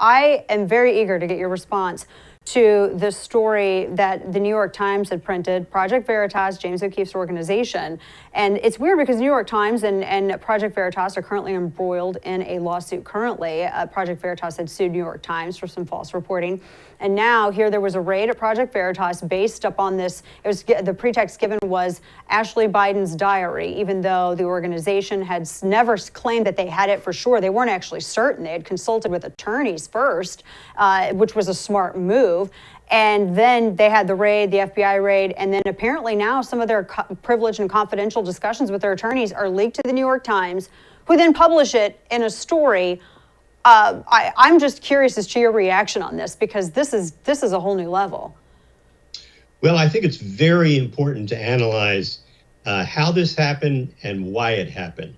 I am very eager to get your response to the story that the New York Times had printed, Project Veritas, James O'Keefe's organization. And it's weird because New York Times and Project Veritas are currently embroiled in a lawsuit currently. Project Veritas had sued New York Times for some false reporting. And now here there was a raid at Project Veritas based upon this. It was, the pretext given was Ashley Biden's diary, even though the organization had never claimed that they had it for sure. They weren't actually certain. They had consulted with attorneys first, which was a smart move. And then they had the raid, the FBI raid, and then apparently now some of their privileged and confidential discussions with their attorneys are leaked to the New York Times, who then publish it in a story. I'm just curious as to your reaction on this, because this is a whole new level. Well, I think it's very important to analyze how this happened and why it happened.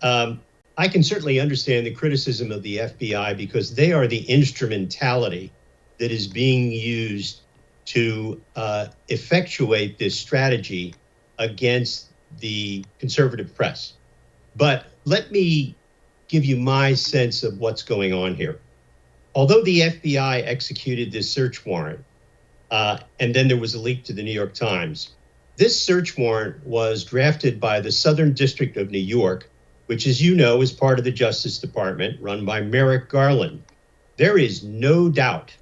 I can certainly understand the criticism of the FBI because they are the instrumentality that is being used to effectuate this strategy against the conservative press. But let me give you my sense of what's going on here. Although the FBI executed this search warrant, and then there was a leak to the New York Times, this search warrant was drafted by the Southern District of New York, which, as you know, is part of the Justice Department run by Merrick Garland. There is no doubt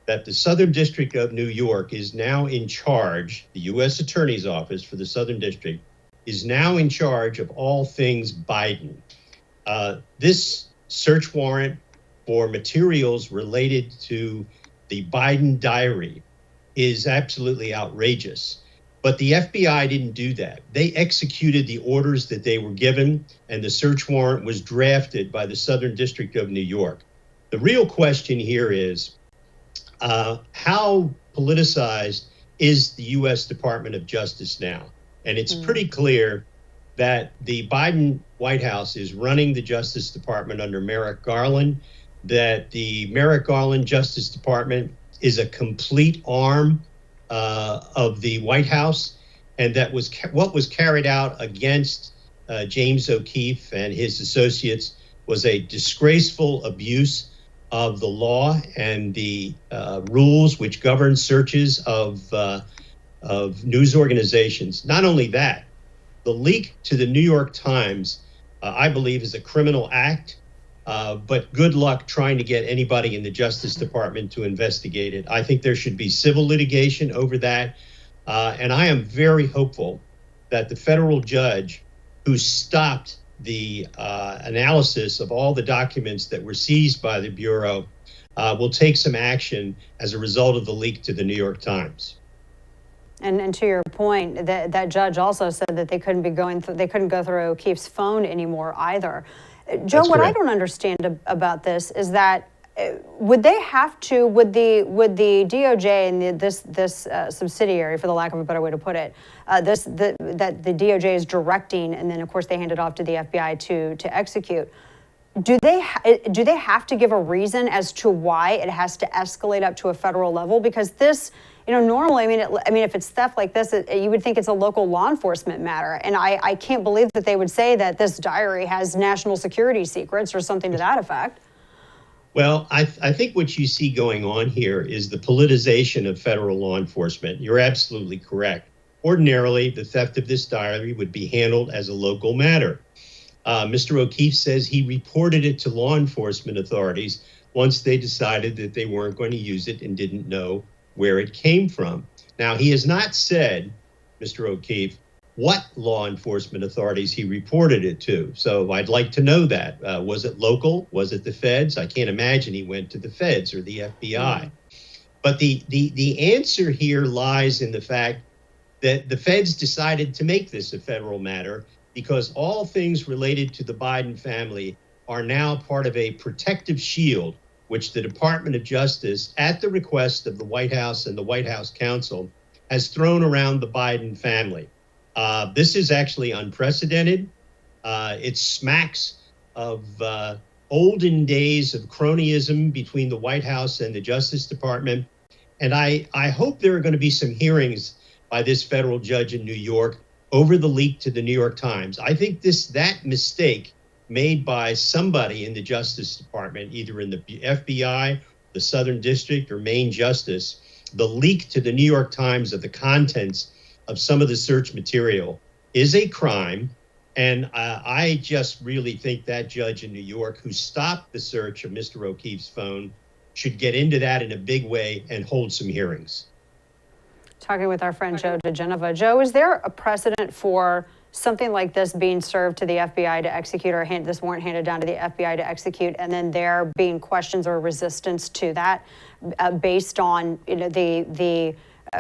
that the Southern District of New York is now in charge, the U.S. Attorney's Office for the Southern District is now in charge of all things Biden. This search warrant for materials related to the Biden diary is absolutely outrageous. But the FBI didn't do that. They executed the orders that they were given, and the search warrant was drafted by the Southern District of New York. The real question here is, how politicized is the U.S. Department of Justice now? And it's pretty clear that the Biden White House is running the Justice Department under Merrick Garland, that the Merrick Garland Justice Department is a complete arm of the White House, and that was what was carried out against James O'Keefe and his associates was a disgraceful abuse of the law and the rules which govern searches of news organizations. Not only that, the leak to the New York Times, I believe, is a criminal act, but good luck trying to get anybody in the Justice Department to investigate it. I think there should be civil litigation over that, and I am very hopeful that the federal judge who stopped the analysis of all the documents that were seized by the Bureau will take some action as a result of the leak to the New York Times. And to your point, that judge also said that they couldn't go through O'Keefe's phone anymore either. Joe, what I don't understand about this is that would the DOJ and this subsidiary, for the lack of a better way to put it, that the DOJ is directing, and then of course they hand it off to the FBI to execute. Do they have to give a reason as to why it has to escalate up to a federal level? Because this, normally, I mean, if it's theft like this, you would think it's a local law enforcement matter. And I can't believe that they would say that this diary has national security secrets or something to that effect. Well, I think what you see going on here is the politicization of federal law enforcement. You're absolutely correct. Ordinarily, the theft of this diary would be handled as a local matter. Mr. O'Keefe says he reported it to law enforcement authorities once they decided that they weren't going to use it and didn't know where it came from. Now, he has not said, Mr. O'Keefe, what law enforcement authorities he reported it to. So I'd like to know that. Was it local? Was it the feds? I can't imagine he went to the feds or the FBI. But the answer here lies in the fact that the feds decided to make this a federal matter because all things related to the Biden family are now part of a protective shield, which the Department of Justice, at the request of the White House and the White House counsel, has thrown around the Biden family. This is actually unprecedented. It smacks of olden days of cronyism between the White House and the Justice Department. And I hope there are going to be some hearings by this federal judge in New York over the leak to the New York Times. I think that mistake made by somebody in the Justice Department, either in the FBI, the Southern District, or Main Justice, the leak to the New York Times of the contents of some of the search material is a crime. And I just really think that judge in New York who stopped the search of Mr. O'Keefe's phone should get into that in a big way and hold some hearings. Talking with our friend Joe Digenova. Joe, is there a precedent for something like this being served to the FBI to execute, or this warrant handed down to the FBI to execute, and then there being questions or resistance to that based on the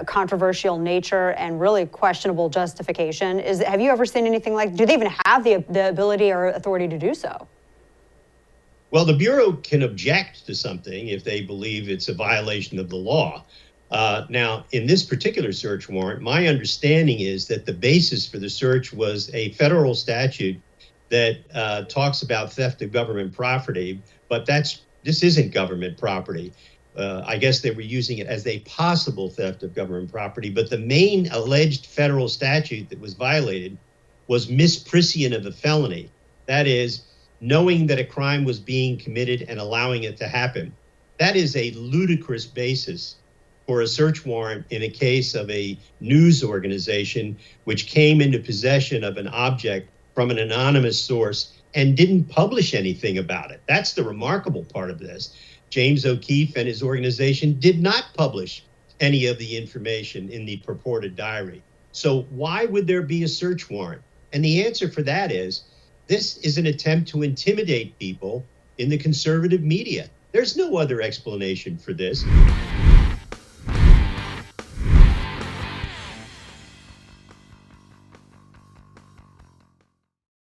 controversial nature and really questionable justification? Have you ever seen anything like? Do they even have the ability or authority to do so? Well, the Bureau can object to something if they believe it's a violation of the law. Now, in this particular search warrant, my understanding is that the basis for the search was a federal statute that talks about theft of government property, but this isn't government property. I guess they were using it as a possible theft of government property, but the main alleged federal statute that was violated was misprision of a felony. That is, knowing that a crime was being committed and allowing it to happen. That is a ludicrous basis for a search warrant in a case of a news organization which came into possession of an object from an anonymous source and didn't publish anything about it. That's the remarkable part of this. James O'Keefe and his organization did not publish any of the information in the purported diary. So why would there be a search warrant? And the answer for that is, this is an attempt to intimidate people in the conservative media. There's no other explanation for this.